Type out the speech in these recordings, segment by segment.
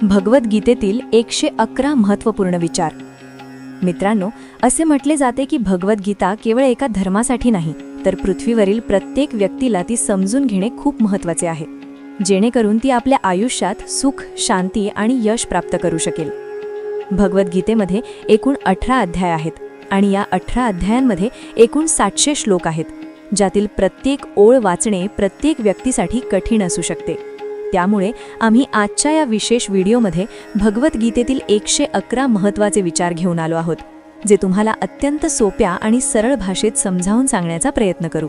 भगवद्गीतेतील 111 महत्त्वपूर्ण विचार. मित्रांनो, असे म्हटले जाते की भगवद्गीता केवळ एका धर्मासाठी नाही, तर पृथ्वीवरील प्रत्येक व्यक्तीला ती समजून घेणे खूप महत्त्वाचे आहे, जेणेकरून ती आपल्या आयुष्यात सुख, शांती आणि यश प्राप्त करू शकेल. भगवद्गीतेमध्ये एकूण 18 अध्याय आहेत आणि या 18 अध्यायांमध्ये एकूण 700 श्लोक आहेत, ज्यातील प्रत्येक ओळ वाचणे प्रत्येक व्यक्तीसाठी कठीण असू शकते. त्यामुळे आम्ही आजच्या या विशेष व्हिडिओमध्ये भगवद्गीतेतील 111 महत्त्वाचे विचार घेऊन आलो आहोत, जे तुम्हाला अत्यंत सोप्या आणि सरळ भाषेत समजावून सांगण्याचा प्रयत्न करू.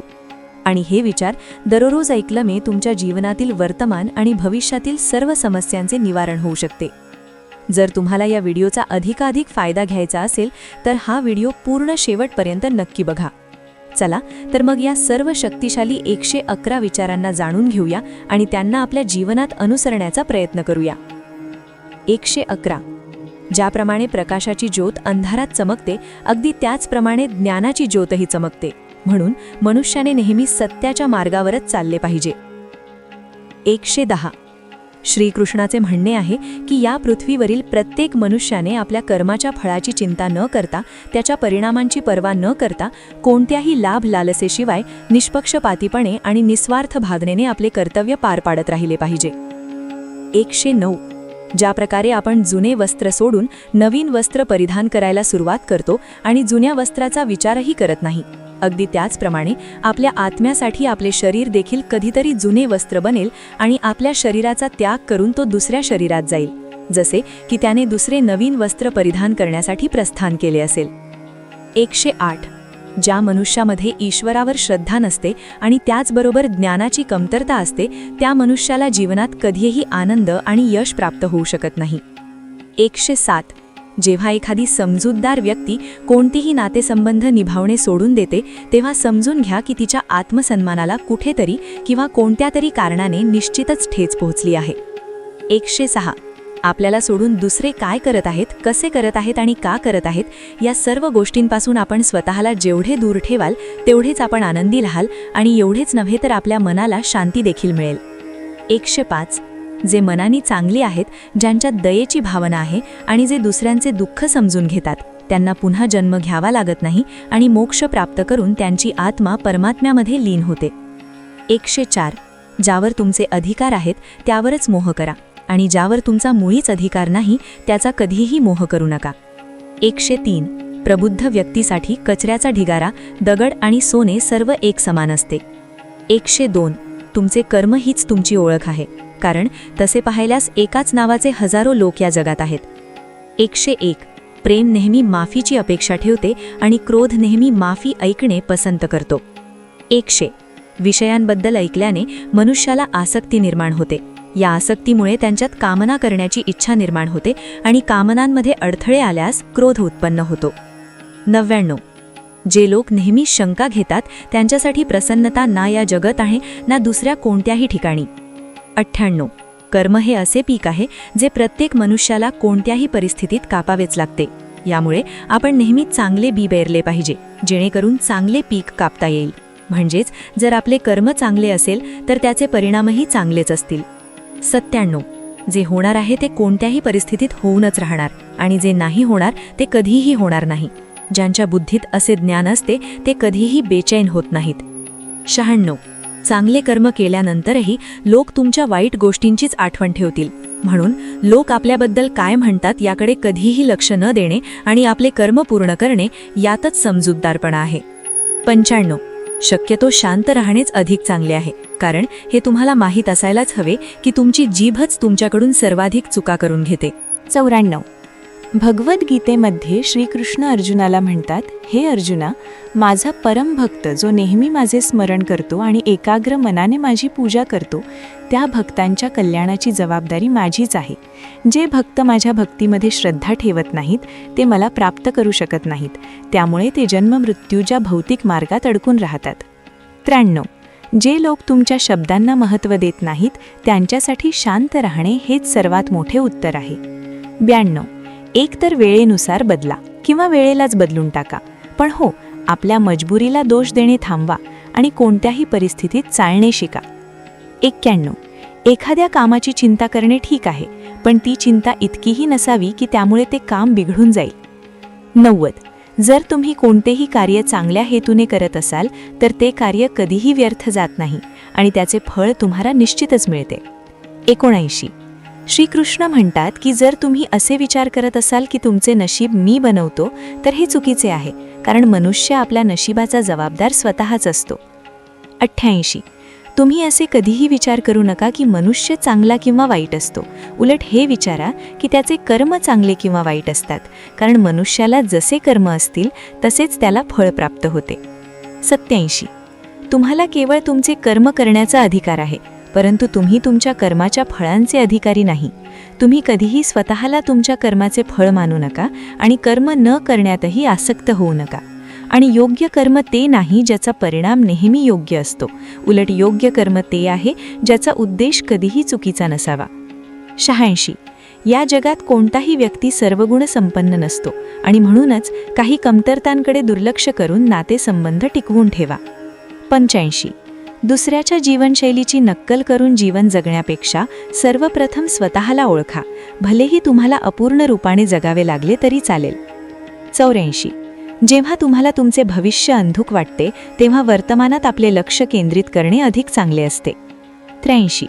आणि हे विचार दररोज ऐकल्याने तुमच्या जीवनातील वर्तमान आणि भविष्यातील सर्व समस्यांचे निवारण होऊ शकते. जर तुम्हाला या व्हिडिओचा अधिकाधिक फायदा घ्यायचा असेल तर हा व्हिडिओ पूर्ण शेवटपर्यंत नक्की बघा. चला तर मग या सर्व शक्तिशाली 111 विचारांना जाणून घेऊया आणि त्यांना आपल्या जीवनात अनुसरण्याचा प्रयत्न करूया. 111. ज्याप्रमाणे प्रकाशाची ज्योत अंधारात चमकते, अगदी त्याचप्रमाणे ज्ञानाची ज्योतही चमकते. म्हणून मनुष्याने नेहमी सत्याच्या मार्गावरच चालले पाहिजे. 110. श्रीकृष्णाचे म्हणणे आहे की या पृथ्वीवरील प्रत्येक मनुष्याने आपल्या कर्माच्या फळाची चिंता न करता, त्याच्या परिणामांची पर्वा न करता, कोणत्याही लाभ लालसेशिवाय निष्पक्षपातीपणे आणि निस्वार्थ भावनेने आपले कर्तव्य पार पाडत राहिले पाहिजे. 109. ज्या प्रकारे आपण जुने वस्त्र सोडून नवीन वस्त्र परिधान करायला सुरुवात करतो आणि जुन्या वस्त्राचा विचारही करत नाही, अगदी त्याचप्रमाणे आपल्या आत्म्यासाठी आपले शरीर देखील कधीतरी जुने वस्त्र बनेल आणि आपल्या शरीराचा त्याग करून तो दुसऱ्या शरीरात जाईल, जसे की त्याने दुसरे नवीन वस्त्र परिधान करण्यासाठी प्रस्थान केले असेल. 108. ज्या मनुष्यामध्ये ईश्वरावर श्रद्धा नसते आणि त्याचबरोबर ज्ञानाची कमतरता असते, त्या मनुष्याला जीवनात कधीही आनंद आणि यश प्राप्त होऊ शकत नाही. 107. जेव्हा एखादी समजूतदार व्यक्ती कोणतेही नातेसंबंध निभावणे सोडून देते, तेव्हा समजून घ्या की तिच्या आत्मसन्मानाला कुठेतरी किंवा कोणत्या तरी कारणाने निश्चितच ठेच पोहोचली आहे. 106. आपल्याला सोडून दुसरे काय करत आहेत, कसे करत आहेत आणि का करत आहेत, या सर्व गोष्टींपासून आपण स्वतःला जेवढे दूर ठेवाल तेवढेच आपण आनंदी राहाल आणि एवढेच नव्हे तर आपल्या मनाला शांती देखील मिळेल. 105. जे मनाने चांगली आहेत, ज्यांच्यात दयेची भावना आहे आणि जे दुसऱ्यांचे दुःख समजून घेतात, त्यांना पुन्हा जन्म घ्यावा लागत नाही आणि मोक्ष प्राप्त करून त्यांची आत्मा परमात्म्यामध्ये लीन होते. 104. ज्यावर तुमचे अधिकार आहेत त्यावरच मोह करा आणि ज्यावर तुमचा मुळीच अधिकार नाही त्याचा कधीही मोह करू नका. 103. प्रबुद्ध व्यक्तीसाठी कचऱ्याचा ढिगारा, दगड आणि सोने सर्व एक समान असते. 102. तुमचे कर्म हीच तुमची ओळख आहे, कारण तसे पाहिल्यास एकाच नावाचे हजारो लोक या जगात आहेत. 101. प्रेम नेहमी माफीची अपेक्षा ठेवते आणि क्रोध नेहमी माफी ऐकणे पसंत करतो. 100. विषयांबद्दल ऐकल्याने मनुष्याला आसक्ती निर्माण होते. या आसक्तीमुळे त्यांच्यात कामना करण्याची इच्छा निर्माण होते आणि कामनांमध्ये अडथळे आल्यास क्रोध उत्पन्न होतो. 99. जे लोक नेहमी शंका घेतात त्यांच्यासाठी प्रसन्नता ना या जगत आहे ना दुसऱ्या कोणत्याही ठिकाणी. 98. कर्म हे असे पीक आहे जे प्रत्येक मनुष्याला कोणत्याही परिस्थितीत कापावेच लागते. यामुळे आपण नेहमी चांगले बी पेरले पाहिजे, जेणेकरून चांगले पीक कापता येईल. म्हणजेच जर आपले कर्म चांगले असेल तर त्याचे परिणामही चांगलेच असतील. 97. जे होणार आहे ते कोणत्याही परिस्थितीत होऊनच राहणार आणि जे नाही होणार ते कधीही होणार नाही. ज्यांच्या बुद्धीत असे ज्ञान असते ते कधीही बेचैन होत नाहीत. 96. चांगले कर्म केल्यानंतरही लोक तुमच्या वाईट गोष्टींचीच आठवण ठेवतील, म्हणून लोक आपल्याबद्दल काय म्हणतात याकडे कधीही लक्ष न देणे आणि आपले कर्म पूर्ण करणे यातच समजूतदारपणा आहे. 95. शक्यतो शांत राहणेच अधिक चांगले आहे, कारण हे तुम्हाला माहीत असायलाच हवे की तुमची जीभच तुमच्याकडून सर्वाधिक चुका करून घेते. 94. भगवद्गीतेमध्ये श्रीकृष्ण अर्जुनाला म्हणतात, हे अर्जुना, माझा परमभक्त जो नेहमी माझे स्मरण करतो आणि एकाग्र मनाने माझी पूजा करतो, त्या भक्तांच्या कल्याणाची जबाबदारी माझीच आहे. जे भक्त माझ्या भक्तीमध्ये श्रद्धा ठेवत नाहीत ते मला प्राप्त करू शकत नाहीत, त्यामुळे ते जन्ममृत्यूच्या भौतिक मार्गात अडकून राहतात. 93. जे लोक तुमच्या शब्दांना महत्त्व देत नाहीत त्यांच्यासाठी शांत राहणे हेच सर्वात मोठे उत्तर आहे. 92. एकतर वेळेनुसार बदला किंवा वेळेलाच बदलून टाका, पण हो, आपल्या मजबुरीला दोष देणे थांबवा आणि कोणत्याही परिस्थितीत चालणे शिका. 91. एखाद्या कामाची चिंता करणे ठीक आहे, पण ती चिंता इतकीही नसावी की त्यामुळे ते काम बिघडून जाईल. 90. जर तुम्ही कोणतेही कार्य चांगल्या हेतूने करत असाल तर ते कार्य कधीही व्यर्थ जात नाही आणि त्याचे फळ तुम्हाला निश्चितच मिळते. 79. श्रीकृष्ण म्हणतात की जर तुम्ही असे विचार करत असाल की तुमचे नशीब मी बनवतो तर हे चुकीचे आहे, कारण मनुष्य आपल्या नशिबाचा जबाबदार स्वतःच असतो. 88. तुम्ही असे कधीही विचार करू नका की मनुष्य चांगला किंवा वाईट असतो. उलट हे विचारा की त्याचे कर्म चांगले किंवा वाईट असतात, कारण मनुष्याला जसे कर्म असतील तसेच त्याला फळ प्राप्त होते. 87. तुम्हाला केवळ तुमचे कर्म करण्याचा अधिकार आहे, परंतु तुम्ही तुमच्या कर्माच्या फळांचे अधिकारी नाही. तुम्ही कधीही स्वतःला तुमच्या कर्माचे फळ मानू नका आणि कर्म न करण्यातही आसक्त होऊ नका. आणि योग्य कर्म ते नाही ज्याचा परिणाम नेहमी योग्य असतो, उलट योग्य कर्म ते आहे ज्याचा उद्देश कधीही चुकीचा नसावा. 86. या जगात कोणताही व्यक्ती सर्वगुण संपन्न नसतो आणि म्हणूनच काही कमतरतांकडे दुर्लक्ष करून नातेसंबंध टिकवून ठेवा. 85. दुसऱ्याच्या जीवनशैलीची नक्कल करून जीवन जगण्यापेक्षा सर्वप्रथम स्वतःला ओळखा, भलेही तुम्हाला अपूर्ण रूपाने जगावे लागले तरी चालेल. 84. जेव्हा तुम्हाला तुमचे भविष्य अंधुक वाटते तेव्हा वर्तमानात आपले लक्ष केंद्रित करणे अधिक चांगले असते. 83.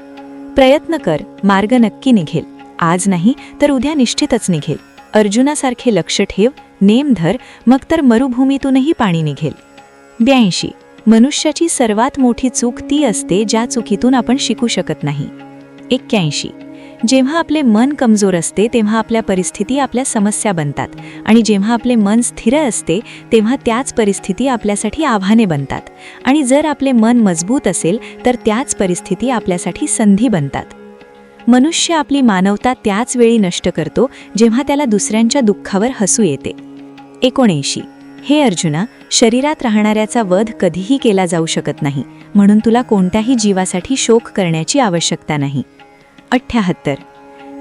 प्रयत्न कर, मार्ग नक्की निघेल. आज नाही तर उद्या निश्चितच निघेल. अर्जुनासारखे लक्ष ठेव, नेम धर, मग तर मरुभूमीतूनही पाणी निघेल. 82. मनुष्याची सर्वात मोठी चूक ती असते ज्या चुकीतून आपण शिकू शकत नाही. 81. जेव्हा आपले मन कमजोर असते तेव्हा आपल्या परिस्थिती आपल्या समस्या बनतात आणि जेव्हा आपले मन स्थिर असते तेव्हा त्याच परिस्थिती आपल्यासाठी आव्हाने बनतात आणि जर आपले मन मजबूत असेल तर त्याच परिस्थिती आपल्यासाठी संधी बनतात. मनुष्य आपली मानवता त्याच वेळी नष्ट करतो जेव्हा त्याला दुसऱ्यांच्या दुःखावर हसू येते. 79. हे अर्जुना, शरीरात राहणाऱ्याचा वध कधीही केला जाऊ शकत नाही, म्हणून तुला कोणत्याही जीवासाठी शोक करण्याची आवश्यकता नाही. 78.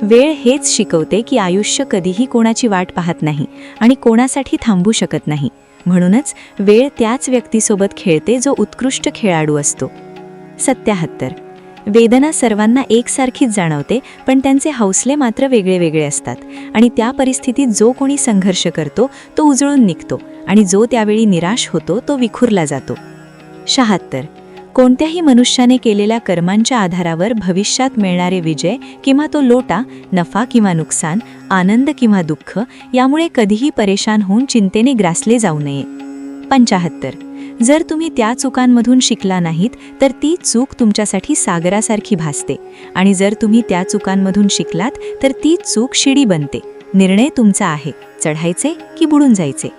वेळ हेच शिकवते की आयुष्य कधीही कोणाची वाट पाहत नाही आणि कोणासाठी थांबू शकत नाही, म्हणूनच वेळ त्याच व्यक्तीसोबत खेळते जो उत्कृष्ट खेळाडू असतो. 77. वेदना सर्वांना एकसारखीच जाणवते, पण त्यांचे हौसले मात्र वेगळे वेगळे असतात आणि त्या परिस्थितीत जो कोणी संघर्ष करतो तो उजळून निघतो आणि जो त्यावेळी निराश होतो तो विखुरला जातो. 76. कोणत्याही मनुष्याने केलेल्या कर्मांच्या आधारावर भविष्यात मिळणारे विजय किंवा तो लोटा, नफा किंवा नुकसान, आनंद किंवा दुःख यामुळे कधीही परेशान होऊन चिंतेने ग्रासले जाऊ नये. 75. जर तुम्ही त्या चुकांमधून शिकला नाहीत तर ती चूक तुमच्यासाठी सागरासारखी भासते आणि जर तुम्ही त्या चुकांमधून शिकलात तर ती चूक शिडी बनते. निर्णय तुमचा आहे, चढायचे की बुडून जायचे.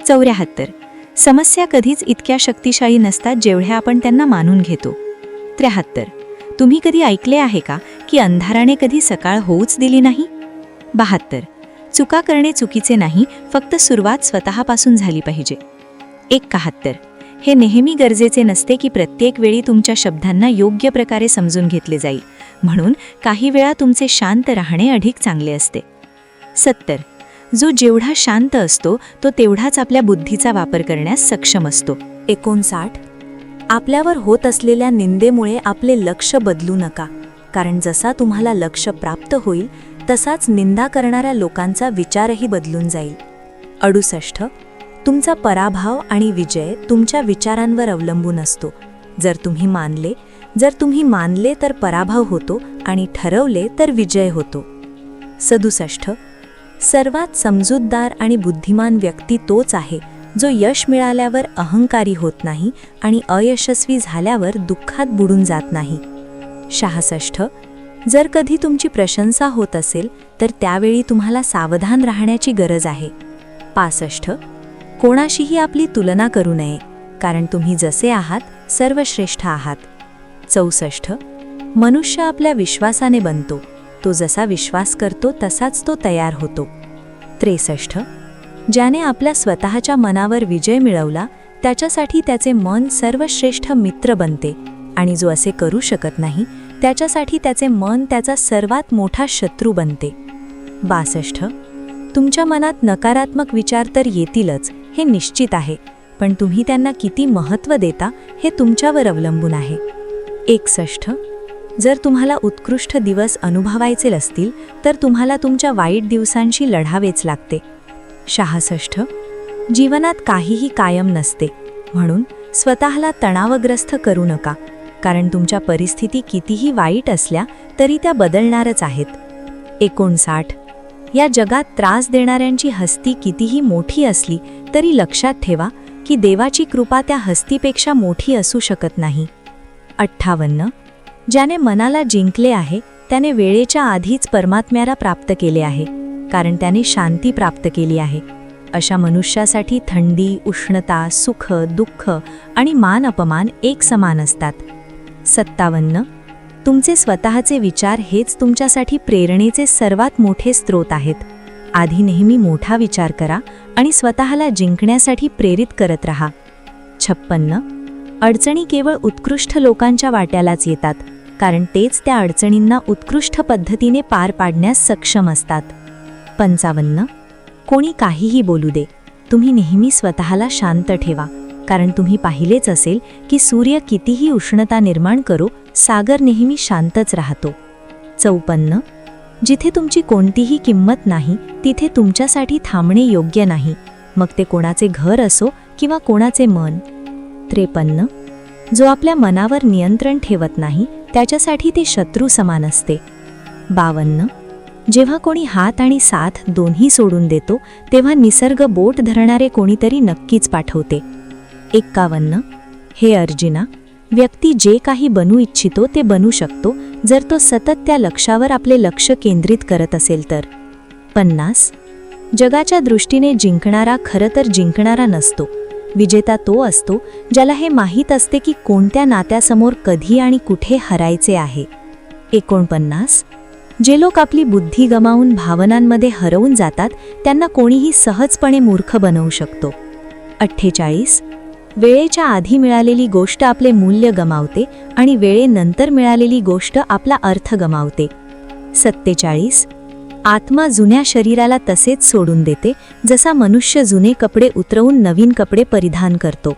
74. समस्या कधीच इतक्या शक्तिशाली नसतात जेवढ्या आपण त्यांना मानून घेतो. 73. तुम्ही कधी ऐकले आहे का की अंधाराने कधी सकाळ होऊच दिली नाही? 72. चुका करणे चुकीचे नाही, फक्त सुरुवात स्वतःपासून झाली पाहिजे. 71. हे नेहमी गरजेचे नसते की प्रत्येक वेळी तुमच्या शब्दांना योग्य प्रकारे समजून घेतले जाईल, म्हणून काही वेळा तुमचे शांत राहणे अधिक चांगले असते. 70. जो जेवढा शांत असतो तो तेवढाच आपल्या बुद्धीचा वापर करण्यास सक्षम असतो. 59. आपल्यावर होत असलेल्या निंदेमुळे आपले लक्ष बदलू नका, कारण जसा तुम्हाला लक्ष प्राप्त होईल तसाच निंदा करणाऱ्या लोकांचा विचारही बदलून जाईल. 68. तुमचा पराभव आणि विजय तुमच्या विचारांवर अवलंबून असतो. जर तुम्ही मानले तर पराभव होतो आणि ठरवले तर विजय होतो. 67. सर्वात समजूतदार आणि बुद्धिमान व्यक्ती तोच आहे जो यश मिळाल्यावर अहंकारी होत नाही आणि अयशस्वी झाल्यावर दुःखात बुडून जात नाही. 66. जर कधी तुमची प्रशंसा होत असेल तर त्यावेळी तुम्हाला सावधान राहण्याची गरज आहे. 65. कोणाशीही आपली तुलना करू नये, कारण तुम्ही जसे आहात सर्वश्रेष्ठ आहात. 64. मनुष्य आपल्या विश्वासाने बनतो, तो जसा विश्वास करतो तसाच तो तयार होतो. 63. ज्याने आपल्या स्वतःच्या मनावर विजय मिळवला त्याच्यासाठी त्याचे मन सर्वश्रेष्ठ मित्र बनते आणि जो असे करू शकत नाही त्याच्यासाठी त्याचे मन त्याचा सर्वात मोठा शत्रू बनते. 62. तुमच्या मनात नकारात्मक विचार तर येतीलच, हे निश्चित आहे, पण तुम्ही त्यांना किती महत्त्व देता हे तुमच्यावर अवलंबून आहे. 61. जर तुम्हाला उत्कृष्ट दिवस अनुभवायचे असतील तर तुम्हाला तुमच्या वाईट दिवसांशी लढावेच लागते. 66. जीवनात काहीही कायम नसते, म्हणून स्वतःला तणावग्रस्त करू नका, कारण तुमच्या परिस्थिती कितीही वाईट असल्या तरी त्या बदलणारच आहेत. 59. या जगात त्रास देणाऱ्यांची हस्ती कितीही मोठी असली तरी लक्षात ठेवा की देवाची कृपा त्या हस्तीपेक्षा मोठी असू शकत नाही. 58. ज्याने मनाला जिंकले आहे त्याने वेळेच्या आधीच परमात्म्याला प्राप्त केले आहे, कारण त्याने शांती प्राप्त केली आहे. अशा मनुष्यासाठी थंडी, उष्णता, सुख, दुःख आणि मान अपमान एक समान असतात. 57. तुमचे स्वतःचे विचार हेच तुमच्यासाठी प्रेरणेचे सर्वात मोठे स्रोत आहेत. आधी नेहमी मोठा विचार करा आणि स्वतःला जिंकण्यासाठी प्रेरित करत रहा. 56. अडचणी केवळ उत्कृष्ट लोकांच्या वाट्यालाच येतात, कारण तेच त्या अडचणींना उत्कृष्ट पद्धतीने पार पाडण्यास सक्षम असतात. 55. कोणी काहीही बोलू दे, तुम्ही नेहमी स्वतःला शांत ठेवा, कारण तुम्ही पाहिलेच असेल की सूर्य कितीही उष्णता निर्माण करो, सागर नेहमी शांतच राहतो. 54. जिथे तुमची कोणतीही किंमत नाही तिथे तुमच्यासाठी थांबणे योग्य नाही, मग ते कोणाचे घर असो किंवा कोणाचे मन. 53. जो आपल्या मनावर नियंत्रण ठेवत नाही त्याच्यासाठी ते शत्रू समान असते. 52. जेव्हा कोणी हात आणि साथ दोन्ही सोडून देतो तेव्हा निसर्ग बोट धरणारे कोणीतरी नक्कीच पाठवते. 51. हे अर्जुना, व्यक्ती जे काही बनू इच्छितो ते बनू शकतो जर तो सतत त्या लक्ष्यावर आपले लक्ष केंद्रित करत असेल तर. 50. जगाच्या दृष्टीने जिंकणारा खरं तर जिंकणारा नसतो, विजेता तो असतो ज्याला हे माहीत असते की कोणत्या नात्यासमोर कधी आणि कुठे हरायचे आहे. 49. जे लोक आपली बुद्धी गमावून भावनांमध्ये हरवून जातात त्यांना कोणीही सहजपणे मूर्ख बनवू शकतो. 48. वेळेच्या आधी मिळालेली गोष्ट आपले मूल्य गमावते आणि वेळेनंतर मिळालेली गोष्ट आपला अर्थ गमावते. 47. आत्मा जुन्या शरीराला तसेच सोडून देते जसा मनुष्य जुने कपडे उतरवून नवीन कपडे परिधान करतो.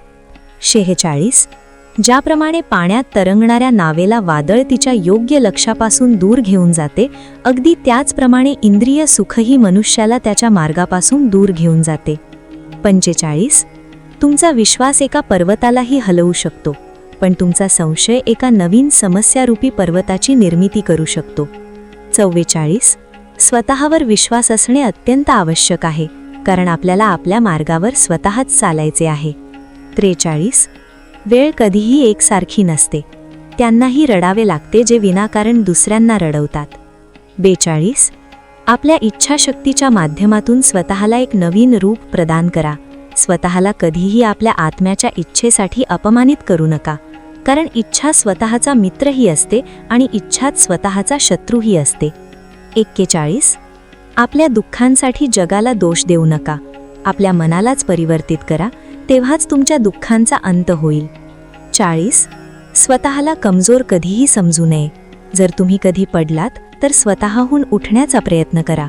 46. ज्याप्रमाणे पाण्यात तरंगणाऱ्या नावेला वादळ तिच्या योग्य लक्ष्यापासून दूर घेऊन जाते, अगदी त्याचप्रमाणे इंद्रिय सुखही मनुष्याला त्याच्या मार्गापासून दूर घेऊन जाते. 45. तुमचा विश्वास एका पर्वतालाही हलवू शकतो, पण तुमचा संशय एका नवीन समस्यारूपी पर्वताची निर्मिती करू शकतो. 44. स्वतःवर विश्वास असणे अत्यंत आवश्यक आहे, कारण आपल्याला आपल्या मार्गावर स्वतःच चालायचे आहे. 43. वेळ कधीही एकसारखी नसते, त्यांनाही रडावे लागते जे विनाकारण दुसऱ्यांना रडवतात. 42. आपल्या इच्छाशक्तीच्या माध्यमातून स्वतःला एक नवीन रूप प्रदान करा. स्वतःला कधीही आपल्या आत्म्याच्या इच्छेसाठी अपमानित करू नका, कारण इच्छा स्वतःचा मित्रही असते आणि इच्छाच स्वतःचा शत्रूही असते. 41. आपल्या दुःखांसाठी जगाला दोष देऊ नका, आपल्या मनालाच परिवर्तित करा, तेव्हाच तुमच्या दुःखांचा अंत होईल. 40. स्वतःला कमजोर कधीही समजू नये. जर तुम्ही कधी पडलात तर स्वतःहून उठण्याचा प्रयत्न करा.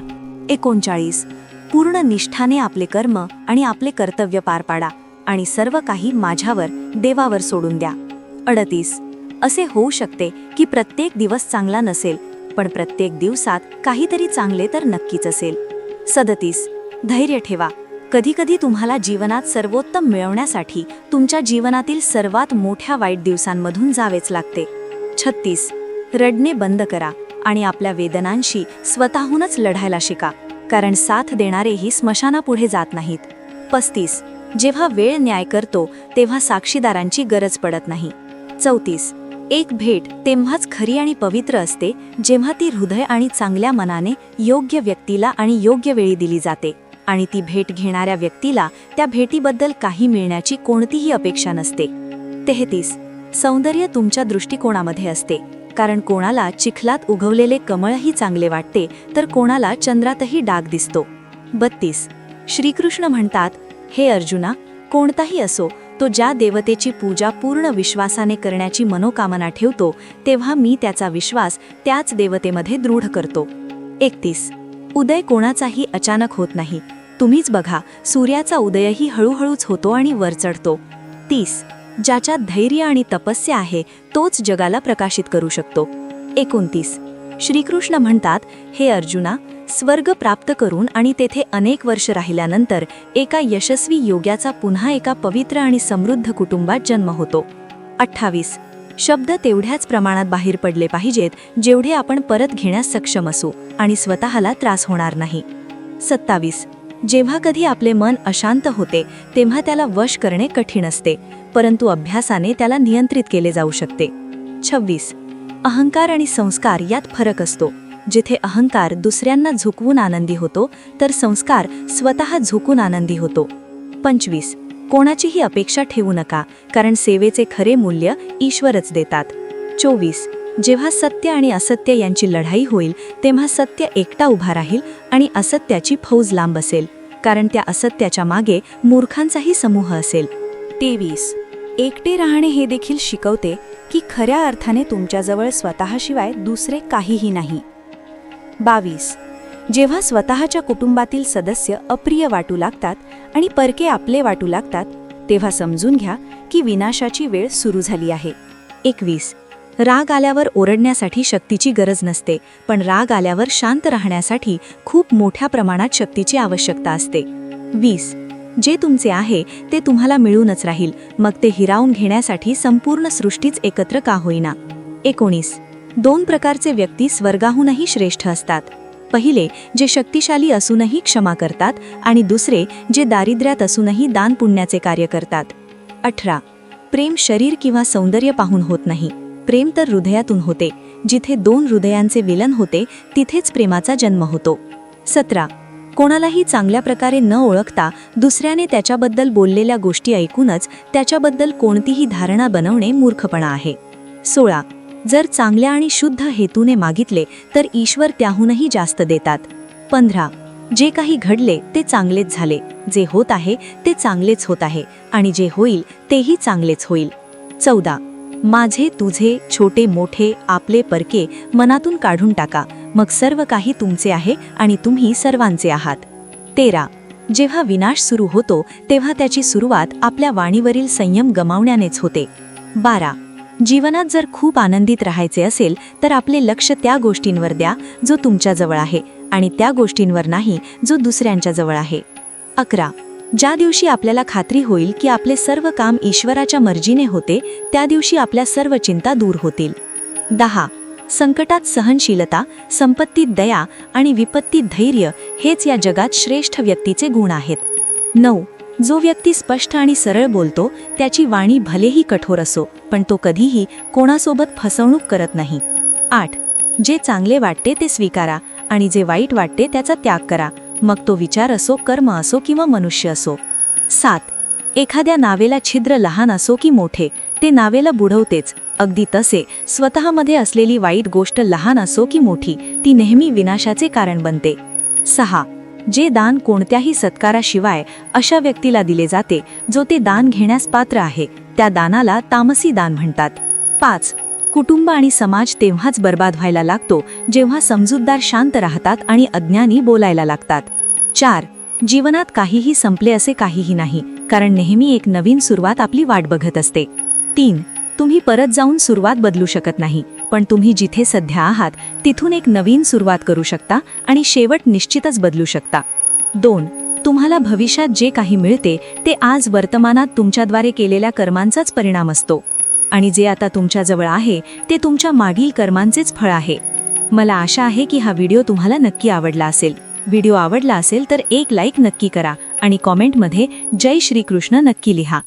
39. पूर्ण निष्ठाने आपले कर्म आणि आपले कर्तव्य पार पाडा आणि सर्व काही माझ्यावर, देवावर सोडून द्या. 38. असे होऊ शकते की प्रत्येक दिवस चांगला नसेल, पण प्रत्येक दिवसात काहीतरी चांगले तर नक्कीच असेल. 37. धैर्य ठेवा. कधीकधी तुम्हाला जीवनात सर्वोत्तम मिळवण्यासाठी तुमच्या जीवनातील सर्वात मोठ्या वाईट दिवसांमधून जावेच लागते. 36. रडणे बंद करा आणि आपल्या वेदनांशी स्वतःहूनच लढायला शिका, कारण साथ देणारेही स्मशानापुढे जात नाहीत. 35. जेव्हा वेळ न्याय करतो तेव्हा साक्षीदारांची गरज पडत नाही. 34. एक भेट तेव्हाच खरी आणि पवित्र असते जेव्हा ती हृदय आणि चांगल्या मनाने योग्य व्यक्तीला आणि योग्य वेळी दिली जाते, आणि ती भेट घेणाऱ्या व्यक्तीला त्या भेटीबद्दल काही मिळण्याची कोणतीही अपेक्षा नसते. 33. सौंदर्य तुमच्या दृष्टिकोनामध्ये असते, कारण कोणाला चिखलात उगवलेले कमळही चांगले वाटते तर कोणाला चंद्रातही डाग दिसतो. 32. श्रीकृष्ण म्हणतात, हे अर्जुना, कोणताही असो तो ज्या देवतेची पूजा पूर्ण विश्वासाने करण्याची मनोकामना ठेवतो तेव्हा मी त्याचा विश्वास त्याच देवतेमध्ये दृढ करतो. 31. उदय कोणाचाही अचानक होत नाही. तुम्हीच बघा, सूर्याचा उदयही हळूहळूच होतो आणि वर चढतो. 30. ज्याच्यात धैर्य आणि तपस्या आहे तोच जगाला प्रकाशित करू शकतो. 29. श्रीकृष्ण म्हणतात, हे अर्जुना, स्वर्ग प्राप्त करून आणि तेथे अनेक वर्ष राहिल्यानंतर एका यशस्वी योग्याचा पुन्हा एका पवित्र आणि समृद्ध कुटुंबात जन्म होतो. 28. शब्द तेवढ्याच प्रमाणात बाहेर पडले पाहिजेत जेवढे आपण परत घेण्यास सक्षम असू आणि स्वतःला त्रास होणार नाही. 27. जेव्हा कधी आपले मन अशांत होते तेव्हा त्याला वश करणे कठीण असते, परंतु अभ्यासाने त्याला नियंत्रित केले जाऊ शकते. 26. अहंकार आणि संस्कार यात फरक असतो. जिथे अहंकार दुसऱ्यांना झुकवून आनंदी होतो तर संस्कार स्वतः झुकून आनंदी होतो. 25. कोणाचीही अपेक्षा ठेवू नका, कारण सेवेचे खरे मूल्य ईश्वरच देतात. 24. जेव्हा सत्य आणि असत्य यांची लढाई होईल तेव्हा सत्य एकटा उभा राहील आणि असत्याची फौज लांब असेल, कारण त्या असत्याच्या मागे मूर्खांचाही समूह असेल. 23. एकटे राहणे हे देखील शिकवते की खऱ्या अर्थाने तुमच्याजवळ स्वतःशिवाय दुसरे काहीही नाही. 22. जेव्हा स्वतःच्या कुटुंबातील सदस्य अप्रिय वाटू लागतात आणि परके आपले वाटू लागतात तेव्हा समजून घ्या की विनाशाची वेळ सुरू झाली आहे. 21. राग आल्यावर ओरडण्यासाठी शक्तीची गरज नसते, पण राग आल्यावर शांत राहण्यासाठी खूप मोठ्या प्रमाणात शक्तीची आवश्यकता असते. 20. जे तुमचे आहे ते तुम्हाला मिळूनच राहील, मग ते हिरावून घेण्यासाठी संपूर्ण सृष्टीच एकत्र का होईना. 19. 2 प्रकारचे व्यक्ती स्वर्गाहूनही श्रेष्ठ असतात. पहिले, जे शक्तिशाली असूनही क्षमा करतात, आणि दुसरे, जे दारिद्र्यात असूनही दान पुण्याचे कार्य करतात. 18. प्रेम शरीर किंवा सौंदर्य पाहून होत नाही, प्रेम तर हृदयातून होते. जिथे 2 हृदयांचे विलन होते तिथेच प्रेमाचा जन्म होतो. 17. कोणालाही चांगल्या प्रकारे न ओळखता दुसऱ्याने त्याच्याबद्दल बोललेल्या गोष्टी ऐकूनच त्याच्याबद्दल कोणतीही धारणा बनवणे मूर्खपणा आहे. 16. जर चांगल्या आणि शुद्ध हेतूने मागितले तर ईश्वर त्याहूनही जास्त देतात. 15. जे काही घडले ते चांगलेच झाले, जे होत आहे ते चांगलेच होत आहे, आणि जे होईल तेही चांगलेच होईल. 14. माझे तुझे छोटे मोठे आपले परके मनातून काढून टाका, मग सर्व काही तुमचे आहे आणि तुम्ही सर्वांचे आहात. 13. जेव्हा विनाश सुरू होतो तेव्हा त्याची सुरुवात आपल्या वाणीवरील संयम गमावण्यानेच होते. 12. जीवनात जर खूप आनंदित राहायचे असेल तर आपले लक्ष त्या गोष्टींवर द्या जो तुमच्याजवळ आहे, आणि त्या गोष्टींवर नाही जो दुसऱ्यांच्या जवळ आहे. 11. ज्या दिवशी आपल्याला खात्री होईल की आपले सर्व काम ईश्वराच्या मर्जीने होते त्या दिवशी आपल्या सर्व चिंता दूर होतील. 10. संकटात सहनशीलता, संपत्तीत दया आणि विपत्तीत धैर्य हेच या जगात श्रेष्ठ व्यक्तीचे गुण आहेत. 9. जो व्यक्ती स्पष्ट आणि सरळ बोलतो त्याची वाणी भलेही कठोर असो, पण तो कधीही कोणासोबत फसवणूक करत नाही. 8. जे चांगले वाटते ते स्वीकारा आणि जे वाईट वाटते त्याचा त्याग करा, मग तो विचार असो, कर्म असो किंवा मनुष्य असो. 7. एखाद्या नावेला छिद्र लहान असो की मोठे ते नावेला बुडवतेच, अगदी तसे स्वतःमध्ये असलेली वाईट गोष्ट लहान असो की मोठी ती नेहमी विनाशाचे कारण बनते. 6. जे दान कोणत्याही सत्काराशिवाय अशा व्यक्तीला दिले जाते जो ते दान घेण्यास पात्र आहे त्या दानाला तामसी दान म्हणतात. 5. कुटुंब आणि समाज तेव्हाच बर्बाद व्हायला लागतो जेव्हा समजूतदार शांत राहतात आणि अज्ञानी बोलायला लागतात. 4. जीवनात काहीही संपले असे काहीही नाही, कारण नेहमी एक नवीन सुरुवात आपली वाट बघत असते. 3. तुम्ही परत जाऊन सुरुवात बदलू शकत नाही, पण तुम्ही जिथे सध्या आहात तिथून एक नवीन सुरुवात करू शकता आणि शेवट निश्चितच बदलू शकता. 2. तुम्हाला भविष्यात जे काही मिळते ते आज वर्तमानात तुमच्याद्वारे केलेल्या कर्मांचाच परिणाम असतो, आणि जे आता तुमच्याजवळ आहे ते तुमच्या मागील कर्मांचेच फळ आहे. मला आशा आहे की हा व्हिडिओ तुम्हाला नक्की आवडला असेल. व्हिडिओ आवडला असेल तर एक लाईक नक्की करा आणि कॉमेंटमध्ये जय श्रीकृष्ण नक्की लिहा.